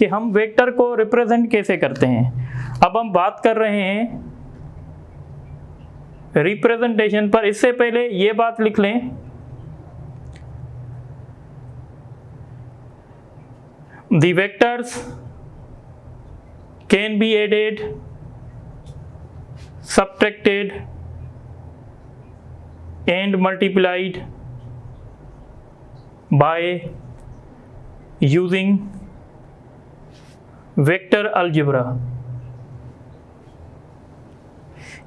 कि हम वेक्टर को रिप्रेजेंट कैसे करते हैं। अब हम बात कर रहे हैं रिप्रेजेंटेशन पर। इससे पहले ये बात लिख लें, the vectors can be added, subtracted and multiplied by using vector algebra।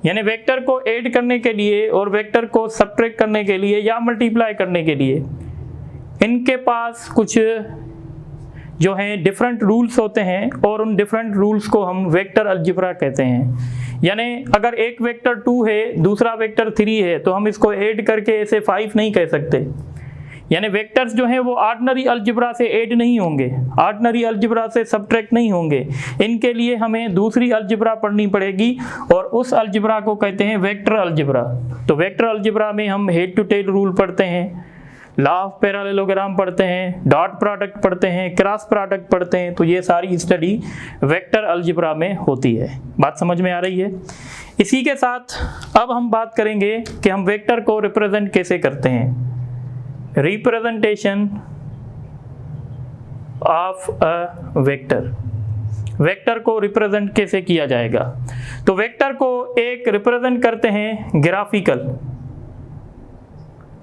यानी वेक्टर को ऐड करने के लिए और वेक्टर को सब्ट्रैक्ट करने के लिए या मल्टीप्लाई करने के लिए इनके पास कुछ जो हैं डिफरेंट रूल्स होते हैं, और उन डिफरेंट रूल्स को हम वेक्टर अलजेब्रा कहते हैं। यानी अगर एक वेक्टर 2 है, दूसरा वेक्टर 3 है, तो हम इसको ऐड करके ऐसे 5 नहीं कह सकते। यानी वेक्टर्स जो हैं वो ऑर्डिनरी अलजेब्रा से ऐड नहीं होंगे, ऑर्डिनरी अलजेब्रा से सब्ट्रैक्ट नहीं होंगे। इनके लिए हमें दूसरी अलजेब्रा पढ़नी पड़ेगी, और उस अलजेब्रा को कहते हैं वेक्टर अलजेब्रा। तो वेक्टर अलजेब्रा में हम हेड टू टेल रूल पढ़ते हैं, लॉ ऑफ पैरेललोग्राम पढ़ते हैं, डॉट प्रोडक्ट पढ़ते हैं, क्रॉस प्रोडक्ट पढ़ते हैं। तो ये सारी स्टडी वेक्टर अलजेब्रा में होती है। बात समझ में आ रही है? इसी के साथ अब हम बात करेंगे कि हम वेक्टर को रिप्रेजेंट कैसे करते हैं। Representation of a vector, vector को रिप्रेजेंट कैसे किया जाएगा। तो वेक्टर को एक रिप्रेजेंट करते हैं ग्राफिकल,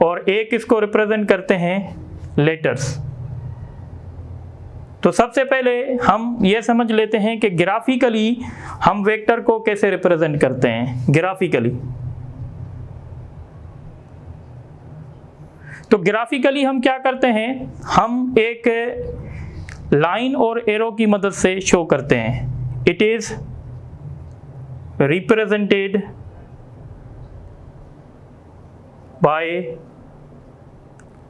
और एक इसको रिप्रेजेंट करते हैं लेटर्स। तो सबसे पहले हम ये समझ लेते हैं कि ग्राफिकली हम वेक्टर को कैसे रिप्रेजेंट करते हैं। ग्राफिकली, तो ग्राफिकली हम क्या करते हैं, हम एक लाइन और एरो की मदद से शो करते हैं। It is represented by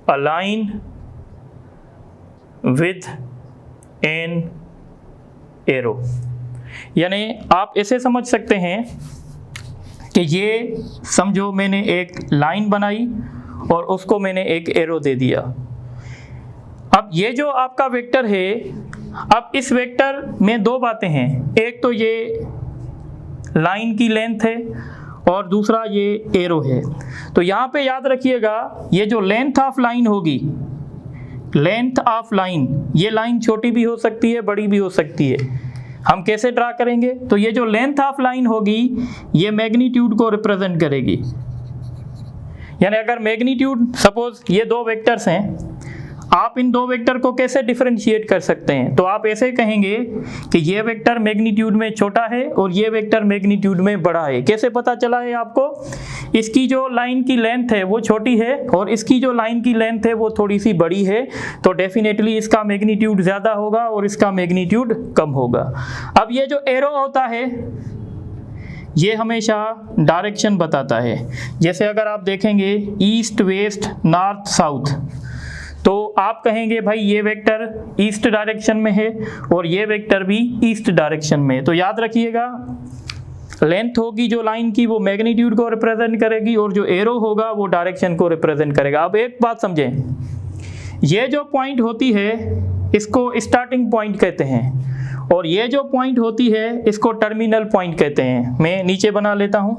a line with an arrow। यानी आप ऐसे समझ सकते हैं कि ये समझो मैंने एक लाइन बनाई और उसको मैंने एक एरो दे दिया। अब ये जो आपका वेक्टर है, अब इस वेक्टर में दो बातें हैं, एक तो ये लाइन की लेंथ है और दूसरा ये एरो है। तो यहाँ पे याद रखिएगा, ये जो लेंथ ऑफ लाइन होगी, लेंथ ऑफ लाइन, ये लाइन छोटी भी हो सकती है, बड़ी भी हो सकती है। हम कैसे ड्रा करेंगे, तो ये जो लेंथ ऑफ लाइन होगी ये मैग्नीट्यूड को रिप्रेजेंट करेगी। यानी अगर मैग्नीट्यूड, सपोज ये दो वेक्टर्स हैं, आप इन दो वेक्टर को कैसे डिफरेंशिएट कर सकते हैं, तो आप ऐसे कहेंगे कि ये वेक्टर मैग्नीट्यूड में छोटा है और ये वेक्टर मैग्नीट्यूड में बड़ा है। कैसे पता चला है आपको? इसकी जो लाइन की लेंथ है वो छोटी है और इसकी जो लाइन की लेंथ है वो थोड़ी सी बड़ी है, तो डेफिनेटली इसका मैग्नीट्यूड ज़्यादा होगा और इसका मैग्नीट्यूड कम होगा। अब ये जो एरो होता है ये हमेशा डायरेक्शन बताता है। जैसे अगर आप देखेंगे ईस्ट, वेस्ट, नॉर्थ, साउथ, तो आप कहेंगे भाई ये वेक्टर ईस्ट डायरेक्शन में है और ये वेक्टर भी ईस्ट डायरेक्शन में है। तो याद रखिएगा, लेंथ होगी जो लाइन की वो मैग्नीट्यूड को रिप्रेजेंट करेगी और जो एरो होगा वो डायरेक्शन को रिप्रेजेंट करेगा। अब एक बात समझें, ये जो पॉइंट होती है इसको स्टार्टिंग पॉइंट कहते हैं और ये जो पॉइंट होती है इसको टर्मिनल पॉइंट कहते हैं। मैं नीचे बना लेता हूँ,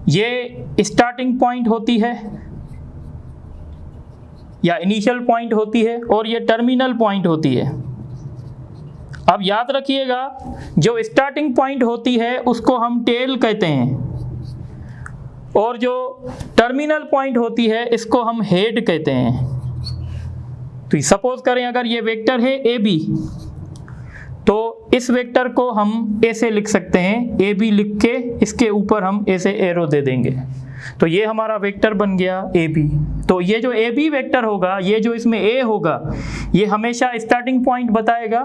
ये स्टार्टिंग पॉइंट होती है या इनिशियल पॉइंट होती है और ये टर्मिनल पॉइंट होती है। अब याद रखिएगा, जो स्टार्टिंग पॉइंट होती है उसको हम टेल कहते हैं और जो टर्मिनल पॉइंट होती है इसको हम हेड कहते हैं। तो सपोज करें अगर ये वेक्टर है ए बी, तो इस वेक्टर को हम ऐसे लिख सकते हैं, ए बी लिख के इसके ऊपर हम ऐसे एरो दे देंगे, तो ये हमारा वेक्टर बन गया ए बी। तो ये जो ए बी वेक्टर होगा, ये जो इसमें ए होगा ये हमेशा स्टार्टिंग पॉइंट बताएगा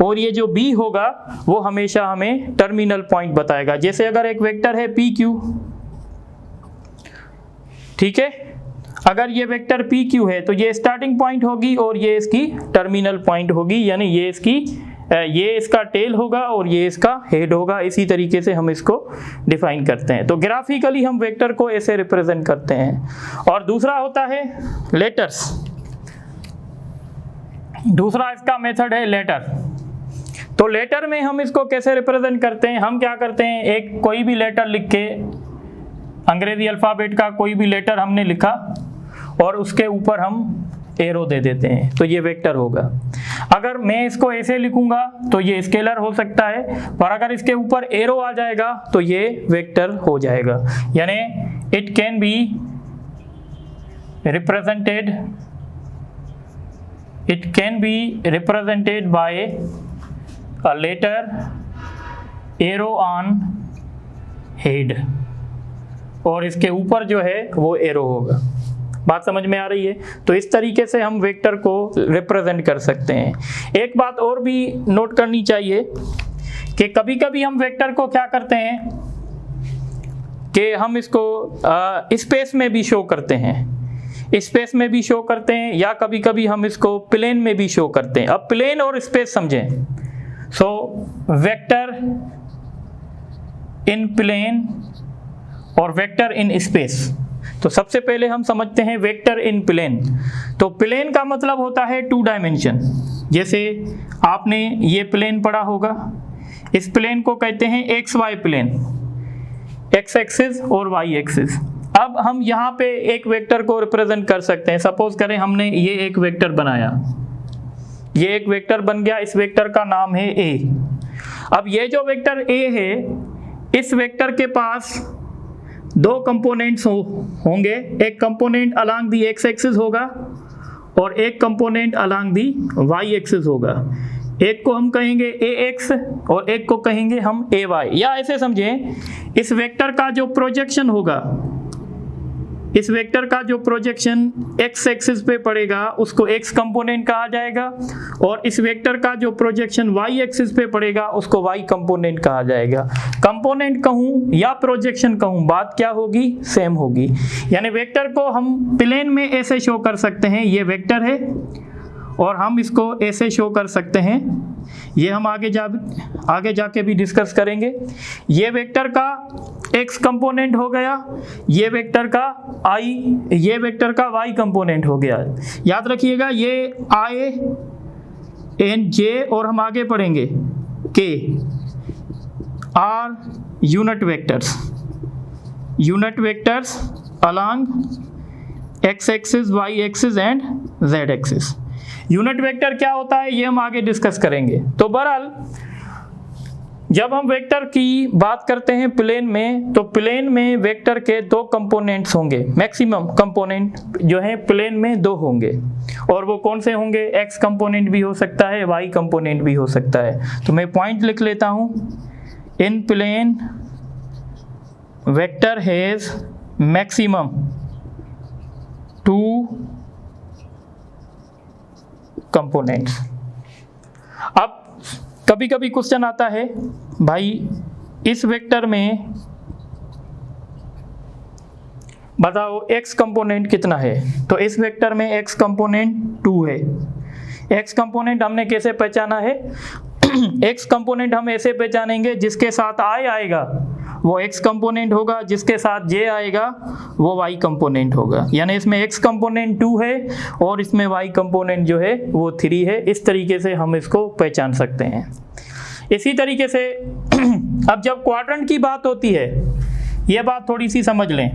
और ये जो बी होगा वो हमेशा हमें टर्मिनल पॉइंट बताएगा। जैसे अगर एक वेक्टर है पी क्यू, ठीक है, अगर ये वेक्टर पी क्यू है तो ये स्टार्टिंग पॉइंट होगी और ये इसकी टर्मिनल पॉइंट होगी, यानी ये इसका टेल होगा और ये इसका हेड होगा। इसी तरीके से हम इसको डिफाइन करते हैं। तो ग्राफिकली हम वेक्टर को ऐसे रिप्रेजेंट करते हैं। और दूसरा होता है लेटर्स, दूसरा इसका मेथड है लेटर। तो लेटर में हम इसको कैसे रिप्रेजेंट करते हैं, हम क्या करते हैं, एक कोई भी लेटर लिख के, अंग्रेजी अल्फ़ाबेट का कोई भी लेटर हमने लिखा और उसके ऊपर हम एरो दे देते हैं, तो ये वेक्टर होगा। अगर मैं इसको ऐसे लिखूंगा तो ये स्केलर हो सकता है, पर अगर इसके ऊपर एरो आ जाएगा तो ये वेक्टर हो जाएगा। यानी it can be represented by a letter arrow on head, और इसके ऊपर जो है वो एरो होगा। बात समझ में आ रही है? तो इस तरीके से हम वेक्टर को रिप्रेजेंट कर सकते हैं। एक बात और भी नोट करनी चाहिए कि कभी कभी हम वेक्टर को क्या करते हैं कि हम इसको स्पेस में भी शो करते हैं, स्पेस में भी शो करते हैं, या कभी कभी हम इसको प्लेन में भी शो करते हैं। अब प्लेन और स्पेस समझें। सो वेक्टर इन प्लेन और वेक्टर इन स्पेस। तो सबसे पहले हम समझते हैं वेक्टर इन प्लेन। तो प्लेन का मतलब होता है 2 डायमेंशन। जैसे आपने ये प्लेन पढ़ा होगा, इस प्लेन को कहते हैं X Y plane, X axis और वाई एक्सिस। अब हम यहाँ पे एक वेक्टर को रिप्रेजेंट कर सकते हैं। सपोज करें हमने ये एक वेक्टर बनाया, ये एक वेक्टर बन गया, इस वेक्टर का नाम है ए। अब ये जो वेक्टर ए है, इस वेक्टर के पास 2 कंपोनेंट्स होंगे, एक component along the X axis होगा और एक component along the Y axis होगा। एक को हम कहेंगे ए एक्स और एक को कहेंगे हम ए वाई। या ऐसे समझें, इस वेक्टर का जो प्रोजेक्शन होगा, इस वेक्टर का जो प्रोजेक्शन एक्स एक्सिस पे पड़ेगा उसको एक्स कंपोनेंट कहा जाएगा, और इस वेक्टर का जो प्रोजेक्शन वाई एक्सिस पे पड़ेगा उसको वाई कंपोनेंट कहा जाएगा। कंपोनेंट कहूँ या प्रोजेक्शन कहूँ, बात क्या होगी, सेम होगी। यानी वेक्टर को हम प्लेन में ऐसे शो कर सकते हैं, ये वेक्टर है और हम इसको ऐसे शो कर सकते हैं, ये हम आगे जाके भी डिस्कस करेंगे। ये वेक्टर का एक्स कंपोनेंट हो गया, ये वेक्टर का वाई कंपोनेंट हो गया। याद रखिएगा ये आई एन जे, और हम आगे पढ़ेंगे के are unit vectors along X axis, Y axis and Z axis. Unit vector क्या होता है ये हम आगे डिस्कस करेंगे। तो बहरहाल जब हम वेक्टर की बात करते हैं प्लेन में, तो प्लेन में वेक्टर के 2 कंपोनेंट्स होंगे, मैक्सिमम कंपोनेंट जो है प्लेन में 2 होंगे। और वो कौन से होंगे, एक्स कंपोनेंट भी हो सकता है, वाई कंपोनेंट भी हो सकता है। तो मैं पॉइंट लिख लेता हूँ, in plane vector has maximum 2 components. अब कभी कभी क्वेश्चन आता है, भाई इस वेक्टर में बताओ x कंपोनेंट कितना है। तो इस वेक्टर में x कंपोनेंट 2 है। x कंपोनेंट हमने कैसे पहचाना है, x कंपोनेंट हम ऐसे पहचानेंगे, जिसके साथ i आएगा वो x कंपोनेंट होगा, जिसके साथ j आएगा वो y कंपोनेंट होगा। यानी इसमें x कंपोनेंट 2 है और इसमें y कंपोनेंट जो है वो 3 है। इस तरीके से हम इसको पहचान सकते हैं। इसी तरीके से अब जब क्वाड्रेंट की बात होती है, ये बात थोड़ी सी समझ लें।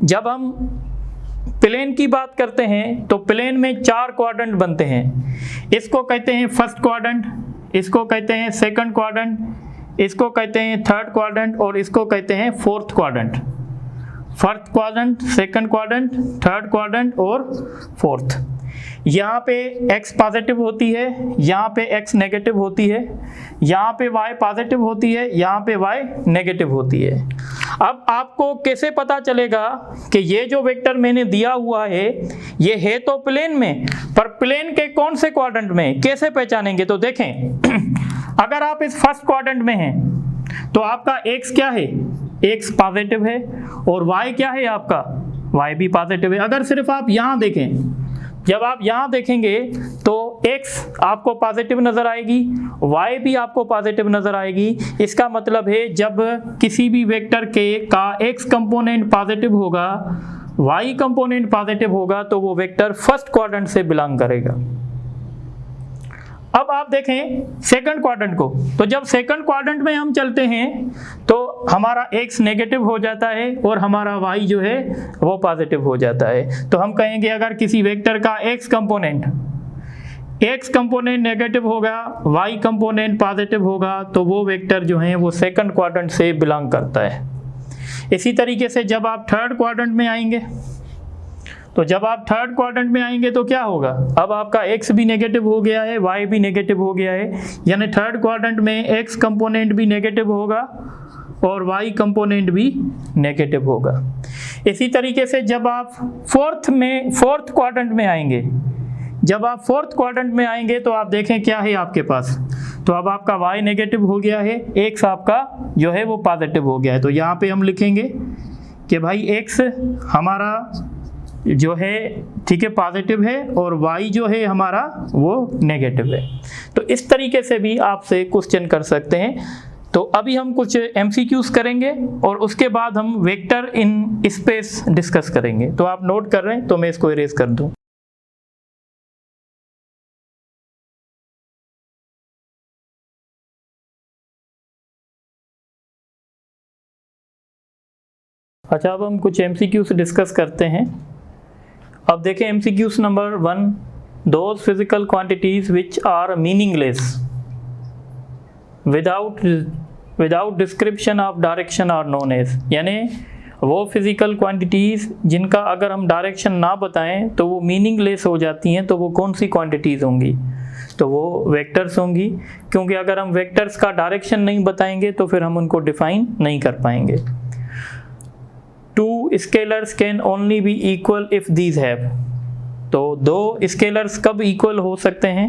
जब हम प्लेन की बात करते हैं तो प्लेन में 4 क्वाड्रेंट बनते हैं। इसको कहते हैं फर्स्ट क्वाड्रेंट, इसको कहते हैं सेकंड क्वाड्रेंट, इसको कहते हैं थर्ड क्वाड्रेंट और इसको कहते हैं fourth quadrant. First quadrant, second quadrant, third quadrant और फोर्थ। यहाँ पे x पॉजिटिव होती है, यहाँ पे x नेगेटिव होती है, यहाँ पे y पॉजिटिव होती है, यहाँ पे y नेगेटिव होती है। अब आपको कैसे पता चलेगा कि ये जो वेक्टर मैंने दिया हुआ है ये है तो प्लेन में, पर प्लेन के कौन से क्वाड्रेंट में, कैसे पहचानेंगे? तो देखें, अगर आप इस फर्स्ट क्वाड्रेंट में हैं तो आपका x क्या है, x पॉजिटिव है, और y क्या है आपका, y भी पॉजिटिव है। अगर सिर्फ आप यहाँ देखें, जब आप यहाँ देखेंगे तो x आपको पॉजिटिव नज़र आएगी, y भी आपको पॉजिटिव नज़र आएगी। इसका मतलब है जब किसी भी वेक्टर के का x कंपोनेंट पॉजिटिव होगा, y कंपोनेंट पॉजिटिव होगा, तो वो वेक्टर फर्स्ट क्वाड्रेंट से बिलोंग करेगा। अब आप देखें सेकंड क्वाड्रेंट को, तो जब सेकंड क्वाड्रेंट में हम चलते हैं तो हमारा x नेगेटिव हो जाता है और हमारा y जो है वो पॉजिटिव हो जाता है। तो हम कहेंगे अगर किसी वेक्टर का x कंपोनेंट नेगेटिव होगा, y कंपोनेंट पॉजिटिव होगा, तो वो वेक्टर जो है वो सेकंड क्वाड्रेंट से बिलोंग करता है। इसी तरीके से जब आप थर्ड क्वाड्रेंट में आएंगे, तो जब आप थर्ड क्वाड्रेंट में आएंगे तो क्या होगा, अब आपका x भी नेगेटिव हो गया है, y भी नेगेटिव हो गया है, यानी थर्ड क्वाड्रेंट में x कंपोनेंट भी नेगेटिव होगा और y कंपोनेंट भी नेगेटिव होगा। इसी तरीके से जब आप फोर्थ क्वाड्रेंट में आएंगे, जब आप फोर्थ क्वाड्रेंट में आएंगे तो आप देखें क्या है आपके पास, तो अब आपका y नेगेटिव हो गया है, x आपका जो है वो पॉजिटिव हो गया है। तो यहाँ पे हम लिखेंगे कि भाई x हमारा जो है ठीक है पॉजिटिव है और y जो है हमारा वो नेगेटिव है। तो इस तरीके से भी आपसे क्वेश्चन कर सकते हैं। तो अभी हम कुछ MCQs करेंगे और उसके बाद हम वेक्टर इन स्पेस डिस्कस करेंगे। तो आप नोट कर रहे हैं तो मैं इसको इरेज कर दूं। अच्छा, अब हम कुछ MCQs डिस्कस करते हैं। अब देखें MCQs number 1, those physical quantities which are meaningless without description of direction are known as, यानी वो फिजिकल क्वांटिटीज़ जिनका अगर हम डायरेक्शन ना बताएं तो वो मीनिंगलेस हो जाती हैं, तो वो कौन सी क्वांटिटीज़ होंगी, तो वो वेक्टर्स होंगी, क्योंकि अगर हम वेक्टर्स का डायरेक्शन नहीं बताएंगे तो फिर हम उनको डिफाइन नहीं कर पाएंगे। Two scalars can only be equal if these have, तो दो स्केलर्स कब इक्वल हो सकते हैं,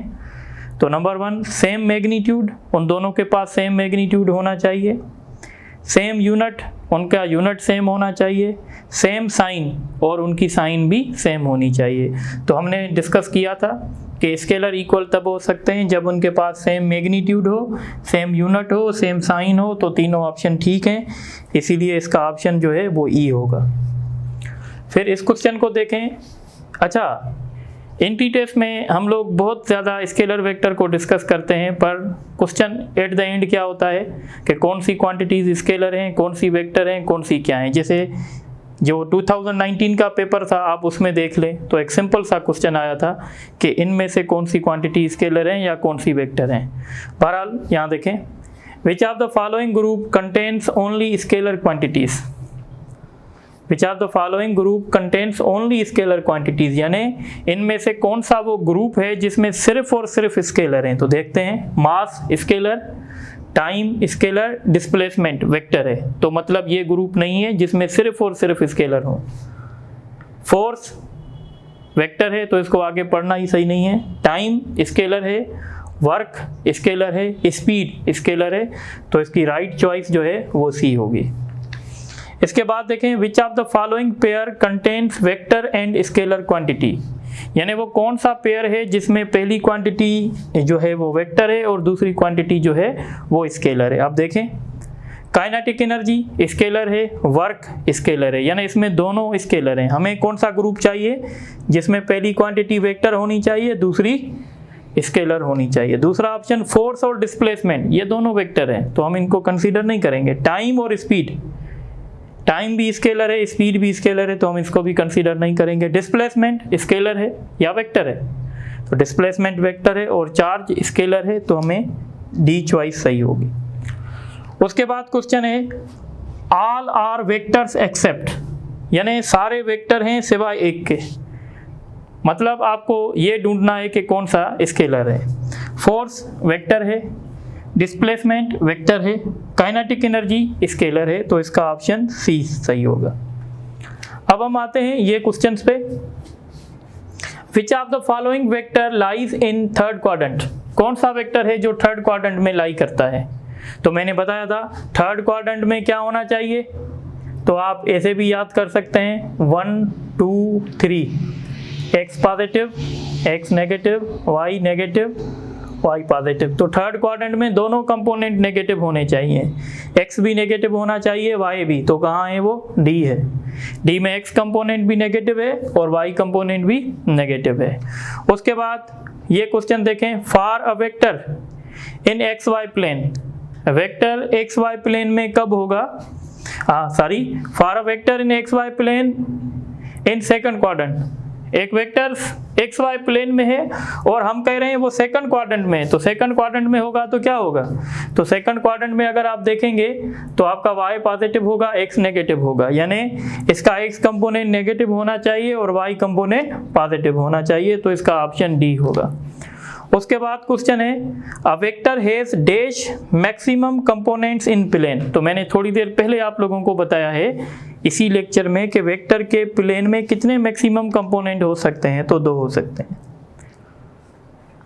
तो नंबर 1 सेम मैग्नीट्यूड, उन दोनों के पास सेम मैग्नीट्यूड होना चाहिए, सेम यूनिट, उनका यूनिट सेम होना चाहिए, सेम साइन और उनकी साइन भी सेम होनी चाहिए। तो हमने डिस्कस किया था कि स्केलर इक्वल तब हो सकते हैं जब उनके पास सेम मैग्नीट्यूड हो, सेम यूनिट हो, सेम साइन हो, तो तीनों ऑप्शन ठीक हैं, इसीलिए इसका ऑप्शन जो है वो ई होगा। फिर इस क्वेश्चन को देखें। अच्छा, एनटी टेस्ट में हम लोग बहुत ज़्यादा स्केलर वेक्टर को डिस्कस करते हैं, पर क्वेश्चन एट द एंड क्या होता है कि कौन सी क्वांटिटीज़ स्केलर हैं, कौन सी वेक्टर हैं, कौन सी क्या हैं। जैसे जो 2019 का पेपर था आप उसमें देख लें तो एक सिंपल सा क्वेश्चन आया था कि इनमें से कौन सी क्वांटिटी स्केलर हैं या कौन सी वेक्टर हैं। बहरहाल यहाँ देखें, which of the following group contains only scalar quantities, which of the following group contains only scalar quantities, यानी इनमें से कौन सा वो ग्रुप है जिसमें सिर्फ और सिर्फ स्केलर हैं। तो देखते हैं, mass scalar, time scalar, displacement vector है, तो मतलब ये ग्रुप नहीं है जिसमें सिर्फ और सिर्फ स्केलर हो। फोर्स वेक्टर है तो इसको आगे पढ़ना ही सही नहीं है। टाइम स्केलर है, वर्क स्केलर है, स्पीड स्केलर है, तो इसकी राइट चॉइस जो है वो सी होगी। इसके बाद देखें, which of the following pair contains vector and scalar quantity, यानी वो कौन सा पेयर है जिसमें पहली क्वांटिटी जो है वो वेक्टर है और दूसरी क्वांटिटी जो है वो स्केलर है। आप देखें, काइनेटिक एनर्जी स्केलर है, वर्क स्केलर है, यानी इसमें दोनों स्केलर हैं। हमें कौन सा ग्रुप चाहिए जिसमें पहली क्वांटिटी वेक्टर होनी चाहिए, दूसरी स्केलर होनी चाहिए। दूसरा ऑप्शन फोर्स और डिस्प्लेसमेंट, ये दोनों वेक्टर हैं तो हम इनको कंसीडर नहीं करेंगे। टाइम और स्पीड, टाइम भी स्केलर है, स्पीड भी स्केलर है, तो हम इसको भी कंसीडर नहीं करेंगे। डिस्प्लेसमेंट स्केलर है या वेक्टर है, तो डिस्प्लेसमेंट वेक्टर है और चार्ज स्केलर है, तो हमें डी चॉइस सही होगी। उसके बाद क्वेश्चन है, ऑल आर वेक्टर्स एक्सेप्ट, यानी सारे वेक्टर हैं सिवाय एक के, मतलब आपको ये ढूंढना है कि कौन सा स्केलर है। फोर्स वेक्टर है, डिस्प्लेसमेंट वेक्टर है, काइनेटिक एनर्जी स्केलर है, तो इसका ऑप्शन सी सही होगा। अब हम आते हैं ये क्वेश्चंस पे। Which of the following vector lies in third quadrant, कौन सा वेक्टर है जो थर्ड क्वाड्रेंट में लाई करता है। तो मैंने बताया था थर्ड क्वाड्रेंट में क्या होना चाहिए, तो आप ऐसे भी याद कर सकते हैं 1 2 3, X positive, X negative, Y negative, Y positive. तो थर्ड क्वाड्रेंट में दोनों कंपोनेंट नेगेटिव होने चाहिए, एक्स भी नेगेटिव होना चाहिए, वाई भी। तो कहाँ है वो, डी है। डी में एक्स कंपोनेंट भी नेगेटिव है और वाई कंपोनेंट भी नेगेटिव है। उसके बाद ये क्वेश्चन देखें, for a vector in X Y plane, vector X Y plane में कब होगा, for a vector in X Y plane in second quadrant, एक वेक्टर एक्स वाई प्लेन में है और हम कह रहे हैं वो सेकंड क्वाड्रेंट में है, तो सेकंड क्वाड्रेंट में होगा तो क्या होगा, तो सेकंड क्वाड्रेंट में अगर आप देखेंगे तो आपका y पॉजिटिव होगा, x नेगेटिव होगा, यानी इसका x कंपोनेंट नेगेटिव होना चाहिए और y कंपोनेंट पॉजिटिव होना चाहिए, तो इसका ऑप्शन डी होगा। उसके बाद क्वेश्चन है, a vector has dash maximum components in plane, तो मैंने थोड़ी देर पहले आप लोगों को बताया है इसी लेक्चर में कि वेक्टर के प्लेन में कितने मैक्सिमम कंपोनेंट हो सकते हैं, तो 2 हो सकते हैं।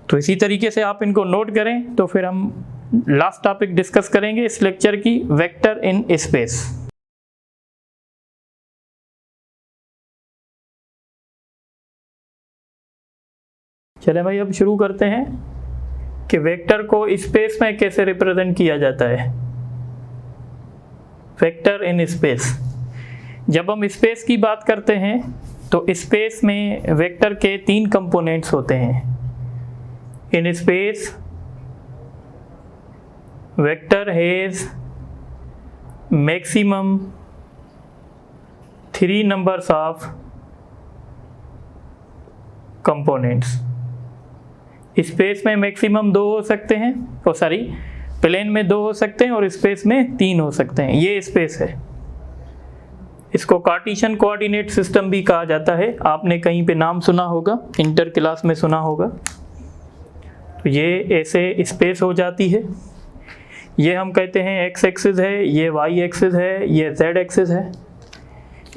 तो इसी तरीके से आप इनको नोट करें, तो फिर हम लास्ट टॉपिक डिस्कस करेंगे इस लेक्चर की, वेक्टर इन स्पेस। चले भाई अब शुरू करते हैं कि वेक्टर को स्पेस में कैसे रिप्रेजेंट किया जाता है। वेक्टर इन स्पेस, जब हम स्पेस की बात करते हैं तो स्पेस में वेक्टर के 3 कंपोनेंट्स होते हैं। In space vector has maximum 3 numbers of components. Space में मैक्सिमम 2 हो सकते हैं, प्लेन में 2 हो सकते हैं और स्पेस में 3 हो सकते हैं। ये स्पेस है, इसको कार्टेशियन कोऑर्डिनेट सिस्टम भी कहा जाता है, आपने कहीं पे नाम सुना होगा, इंटर क्लास में सुना होगा। तो ये ऐसे स्पेस हो जाती है, ये हम कहते हैं एक्स एक्सिस है, ये वाई एक्सिस है, ये जेड एक्सिस है।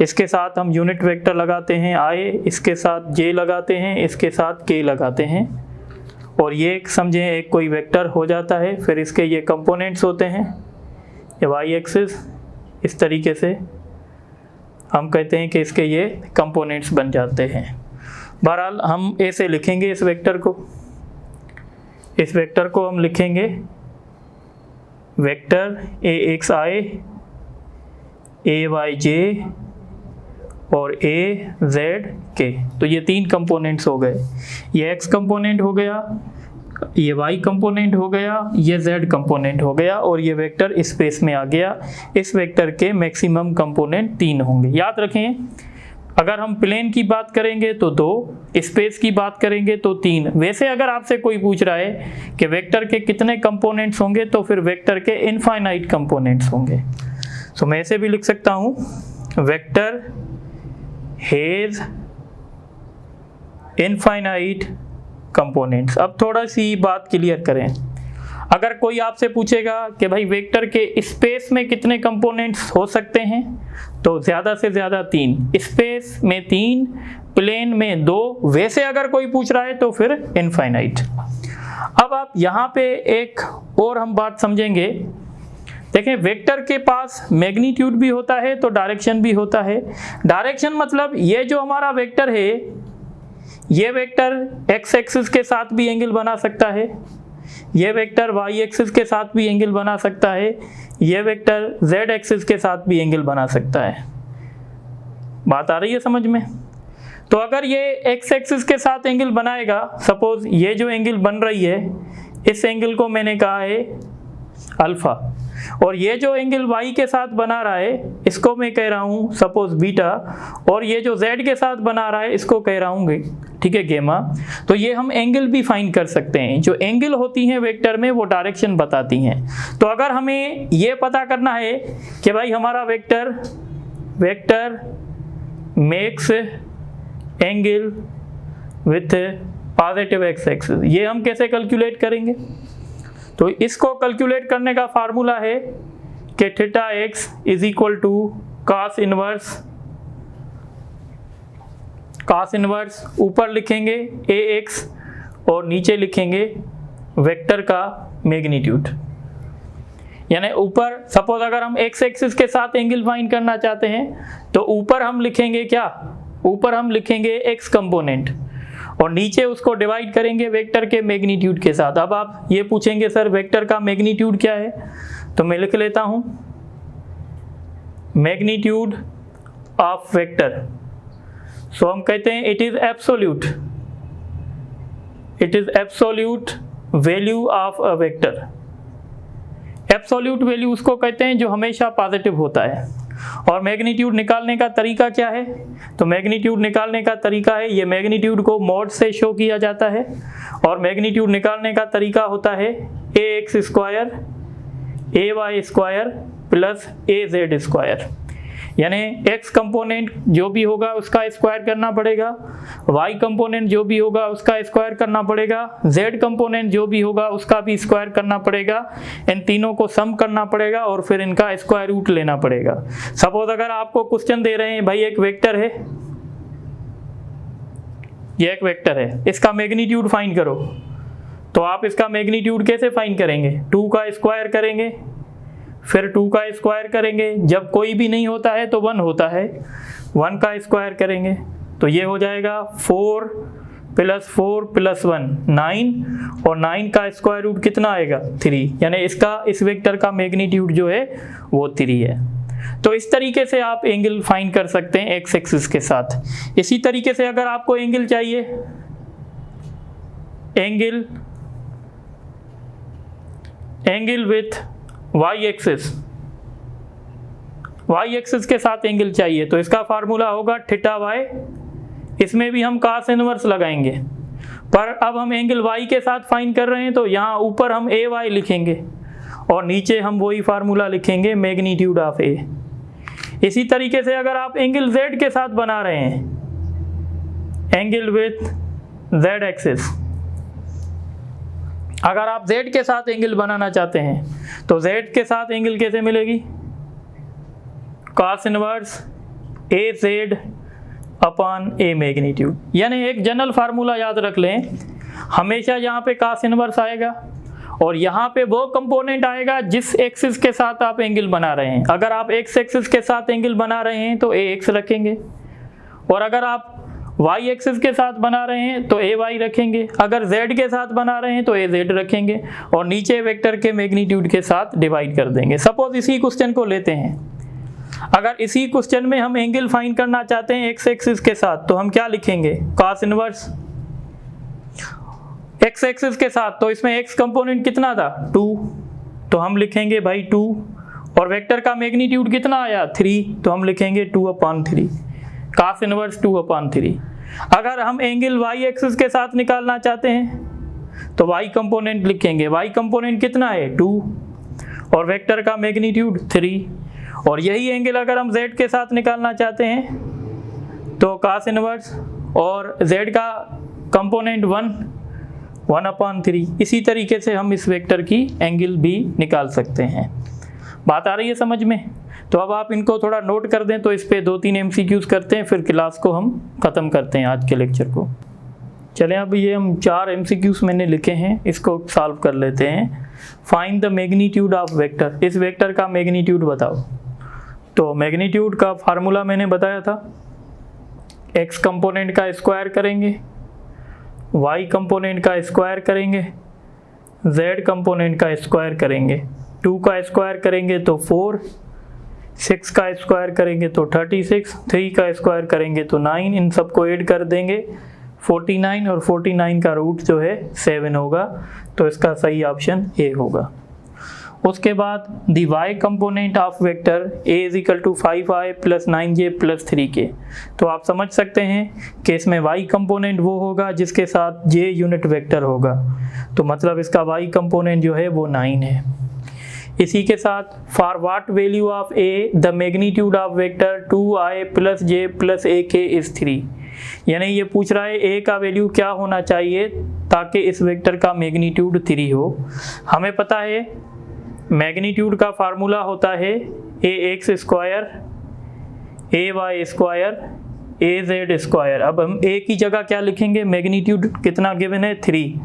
इसके साथ हम यूनिट वेक्टर लगाते हैं आई, इसके साथ जे लगाते हैं, इसके साथ के लगाते हैं, और ये समझें एक कोई वेक्टर हो जाता है। फिर इसके ये कंपोनेंट्स होते हैं, ये वाई एक्सिस, इस तरीके से हम कहते हैं कि इसके ये कंपोनेंट्स बन जाते हैं। बहरहाल हम ऐसे लिखेंगे इस वेक्टर को, इस वेक्टर को हम लिखेंगे vector A X I, A Y J और ए जेड के। तो ये 3 कंपोनेंट्स हो गए, ये एक्स कंपोनेंट हो गया, ये वाई कंपोनेंट हो गया, ये जेड कंपोनेंट हो गया, और ये वेक्टर स्पेस में आ गया। इस वेक्टर के मैक्सिमम कंपोनेंट 3 होंगे। याद रखें, अगर हम प्लेन की बात करेंगे तो 2, स्पेस की बात करेंगे तो 3। वैसे अगर आपसे कोई पूछ रहा है कि वेक्टर के कितने कंपोनेंट्स होंगे, तो फिर वेक्टर के इनफाइनाइट कंपोनेंट्स होंगे। तो मैं ऐसे भी लिख सकता हूँ, वेक्टर हैज इनफाइनाइट कंपोनेंट्स। अब थोड़ा सी बात क्लियर करें, अगर कोई आपसे पूछेगा कि भाई वेक्टर के स्पेस में कितने कंपोनेंट्स हो सकते हैं, तो ज़्यादा से ज़्यादा 3, स्पेस में 3, प्लेन में 2। वैसे अगर कोई पूछ रहा है तो फिर इनफाइनाइट। अब आप यहाँ पे एक और हम बात समझेंगे, देखें वेक्टर के पास मैग्नीट्यूड भी होता है तो डायरेक्शन भी होता है। डायरेक्शन मतलब ये जो हमारा वेक्टर है, ये वेक्टर एक्स एक्सिस के साथ भी एंगल बना सकता है, ये वेक्टर वाई एक्सिस के साथ भी एंगल बना सकता है, ये वेक्टर जेड एक्सिस के साथ भी एंगल बना सकता है। बात आ रही है समझ में? तो अगर ये एक्स एक्सिस के साथ एंगल बनाएगा, सपोज ये जो एंगल बन रही है, इस एंगल को मैंने कहा है अल्फा, और ये जो एंगल y के साथ बना रहा है इसको मैं कह रहा हूँ सपोज बीटा, और ये जो z के साथ बना रहा है इसको कह रहा हूँ ठीक है गेमा। तो ये हम एंगल भी फाइंड कर सकते हैं। जो एंगल होती हैं वेक्टर में वो डायरेक्शन बताती हैं। तो अगर हमें ये पता करना है कि भाई हमारा vector makes angle with positive x axis, ये हम कैसे कैलकुलेट करेंगे? तो इसको कैलकुलेट करने का फार्मूला है कि theta X is equal to cos inverse ऊपर लिखेंगे ए एक्स और नीचे लिखेंगे वेक्टर का मैग्नीट्यूड। यानी ऊपर सपोज अगर हम एक्स एक्सिस के साथ एंगल फाइंड करना चाहते हैं तो ऊपर हम लिखेंगे क्या? ऊपर हम लिखेंगे एक्स कंपोनेंट और नीचे उसको डिवाइड करेंगे वेक्टर के मैग्नीट्यूड के साथ। अब आप ये पूछेंगे सर वेक्टर का मैग्नीट्यूड क्या है, तो मैं लिख लेता हूं मैग्नीट्यूड ऑफ वेक्टर। सो हम कहते हैं it is absolute it is absolute value of a vector. Absolute value उसको कहते हैं जो हमेशा पॉजिटिव होता है। और मैग्नीट्यूड निकालने का तरीका क्या है? तो मैग्नीट्यूड निकालने का तरीका है, ये मैग्नीट्यूड को मॉड से शो किया जाता है और मैग्नीट्यूड निकालने का तरीका होता है ax square ay square plus az square. यानी x कंपोनेंट जो भी होगा उसका स्क्वायर करना पड़ेगा, y कंपोनेंट जो भी होगा उसका स्क्वायर करना पड़ेगा, z कंपोनेंट जो भी होगा उसका भी स्क्वायर करना पड़ेगा, इन तीनों को सम करना पड़ेगा और फिर इनका स्क्वायर रूट लेना पड़ेगा। सपोज अगर आपको क्वेश्चन दे रहे हैं भाई एक वेक्टर है, ये एक वेक्टर है, इसका मैग्नीट्यूड फाइंड करो, तो आप इसका मैग्नीट्यूड कैसे फाइंड करेंगे? 2 का स्क्वायर करेंगे, फिर 2 का स्क्वायर करेंगे, जब कोई भी नहीं होता है तो 1 होता है, 1 का स्क्वायर करेंगे तो ये हो जाएगा 4 प्लस 4 प्लस 1 9 और 9 का स्क्वायर रूट कितना आएगा? 3। यानी इस वेक्टर का मैग्नीट्यूड जो है वो 3 है। तो इस तरीके से आप एंगल फाइंड कर सकते हैं एक्स एक्सिस के साथ। इसी तरीके से अगर आपको एंगल चाहिए, एंगल विथ वाई एक्सिस के साथ एंगल चाहिए तो इसका फार्मूला होगा थीटा वाई। इसमें भी हम cos इनवर्स लगाएंगे, पर अब हम एंगल y के साथ फाइंड कर रहे हैं तो यहाँ ऊपर हम ए वाई लिखेंगे और नीचे हम वही फार्मूला लिखेंगे मैग्नीट्यूड ऑफ ए। इसी तरीके से अगर आप एंगल z के साथ बना रहे हैं, एंगल विथ z एक्सिस, अगर आप z के साथ एंगल बनाना चाहते हैं तो z के साथ एंगल कैसे मिलेगी? cos inverse az upon a magnitude. यानी एक जनरल फार्मूला याद रख लें, हमेशा यहाँ पे cos इनवर्स आएगा और यहाँ पे वो कंपोनेंट आएगा जिस एक्सिस के साथ आप एंगल बना रहे हैं। अगर आप x एक्सिस के साथ एंगल बना रहे हैं तो ax रखेंगे, और अगर आप y एक्सिस के साथ बना रहे हैं तो ay रखेंगे, अगर z के साथ बना रहे हैं तो az रखेंगे और नीचे वेक्टर के मैग्नीट्यूड के साथ डिवाइड कर देंगे। सपोज इसी क्वेश्चन को लेते हैं, अगर इसी क्वेश्चन में हम एंगल फाइंड करना चाहते हैं x एक्सिस के साथ तो हम क्या लिखेंगे? cos इनवर्स x एक्सिस के साथ, तो इसमें x कंपोनेंट कितना था? 2, तो हम लिखेंगे भाई 2, और वेक्टर का मैग्नीट्यूड कितना आया? 3, तो हम लिखेंगे 2/3, cos इनवर्स 2/3। अगर हम एंगल y एक्सिस के साथ निकालना चाहते हैं तो y कंपोनेंट लिखेंगे, y कंपोनेंट कितना है? 2, और वेक्टर का मैग्नीट्यूड 3। और यही एंगल अगर हम z के साथ निकालना चाहते हैं तो cos इनवर्स और z का कंपोनेंट 1/3। इसी तरीके से हम इस वेक्टर की एंगल भी निकाल सकते हैं। बात आ रही है समझ में? तो अब आप इनको थोड़ा नोट कर दें तो इस पे 2-3 MCQs करते हैं, फिर क्लास को हम ख़त्म करते हैं आज के लेक्चर को। चलें, अब ये हम 4 MCQs मैंने लिखे हैं, इसको सॉल्व कर लेते हैं। Find the magnitude of vector, इस वेक्टर का मैग्नीट्यूड बताओ। तो मैग्नीट्यूड का फार्मूला मैंने बताया था, x कंपोनेंट का स्क्वायर करेंगे, y कंपोनेंट का स्क्वायर करेंगे, z कंपोनेंट का स्क्वायर करेंगे, 2 का स्क्वायर करेंगे तो 4, 6 का स्क्वायर करेंगे तो 36, 3 का स्क्वायर करेंगे तो 9, इन सबको ऐड कर देंगे 49, और 49 का रूट जो है 7 होगा, तो इसका सही ऑप्शन ए होगा। उसके बाद दी y component of vector a = 5i + 9j + 3k। तो आप समझ सकते हैं कि इसमें y कंपोनेंट वो होगा जिसके साथ j यूनिट वेक्टर होगा, तो मतलब इसका y कंपोनेंट जो है वो 9 है। इसी के साथ for what value of a the magnitude of vector 2i + j + ak is 3। यानी ये पूछ रहा है a का वैल्यू क्या होना चाहिए ताकि इस वेक्टर का मैग्नीट्यूड 3 हो। हमें पता है मैग्नीट्यूड का फार्मूला होता है ax square ay square az square. अब हम a की जगह क्या लिखेंगे? मैग्नीट्यूड कितना गिवन है? 3,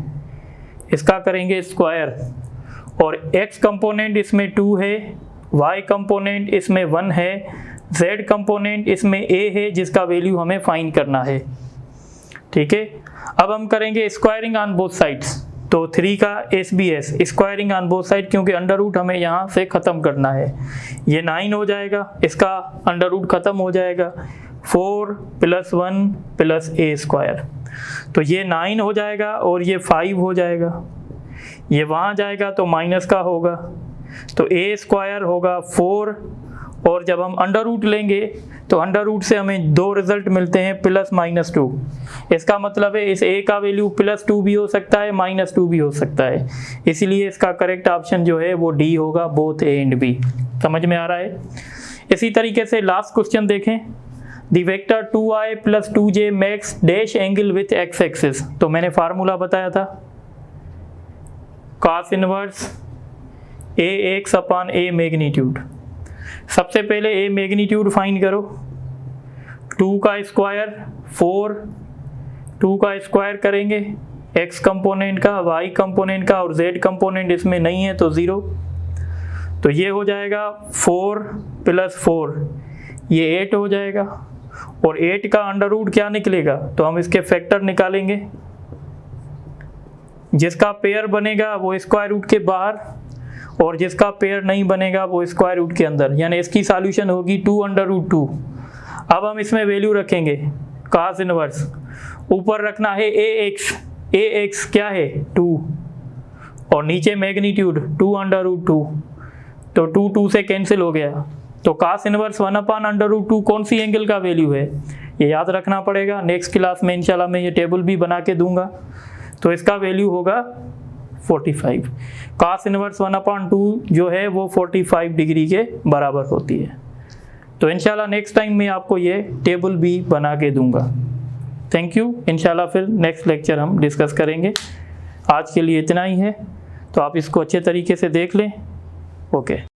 इसका करेंगे स्क्वायर, और x कंपोनेंट इसमें 2 है, y कंपोनेंट इसमें 1 है, z कंपोनेंट इसमें a है जिसका वैल्यू हमें फाइंड करना है। ठीक है, अब हम करेंगे स्क्वायरिंग ऑन बोथ साइड्स, तो 3 का SBS squaring on both side, क्योंकि अंडर रूट हमें यहाँ से ख़त्म करना है। ये 9 हो जाएगा, इसका अंडर रूट ख़त्म हो जाएगा, 4 + 1 + a स्क्वायर। तो ये 9 हो जाएगा और ये 5 हो जाएगा, ये वहाँ जाएगा तो माइनस का होगा, तो ए स्क्वायर होगा 4, और जब हम अंडर रूट लेंगे तो अंडर रूट से हमें 2 रिजल्ट मिलते हैं +-2। इसका मतलब है इस a का वैल्यू +2 भी हो सकता है, -2 भी हो सकता है, इसीलिए इसका करेक्ट ऑप्शन जो है वो डी होगा, बोथ ए एंड बी। समझ में आ रहा है? इसी तरीके से लास्ट क्वेश्चन देखें, the vector 2i + 2j makes dash angle with x axis. तो मैंने फार्मूला बताया था cos इनवर्स ax/a मैग्नीट्यूड। सबसे पहले a मैग्नीट्यूड फाइंड करो, 2 का स्क्वायर 4, 2 का स्क्वायर करेंगे x कंपोनेंट का, y कंपोनेंट का और z कंपोनेंट इसमें नहीं है तो 0, तो ये हो जाएगा 4 + 4, ये 8 हो जाएगा, और 8 का अंडर रूट क्या निकलेगा, तो हम इसके फैक्टर निकालेंगे, जिसका पेयर बनेगा वो स्क्वायर रूट के बाहर और जिसका पेयर नहीं बनेगा वो स्क्वायर रूट के अंदर, यानी इसकी सॉल्यूशन होगी 2√2। अब हम इसमें वैल्यू रखेंगे cos इनवर्स, ऊपर रखना है ax क्या है 2, और नीचे मैग्नीट्यूड 2√2, तो 2 से कैंसिल हो गया, तो cos इनवर्स 1/√2 कौन सी एंगल का वैल्यू है, ये याद रखना पड़ेगा। नेक्स्ट क्लास में इंशाल्लाह मैं ये टेबल भी बना के दूंगा, तो इसका वैल्यू होगा 45। cos इनवर्स 1/2 जो है वो 45 डिग्री के बराबर होती है। तो इंशाल्लाह नेक्स्ट टाइम मैं आपको ये टेबल भी बना के दूंगा। Thank you. इंशाल्लाह फिर नेक्स्ट लेक्चर हम डिस्कस करेंगे। आज के लिए इतना ही है, तो आप इसको अच्छे तरीके से देख लें। ओके।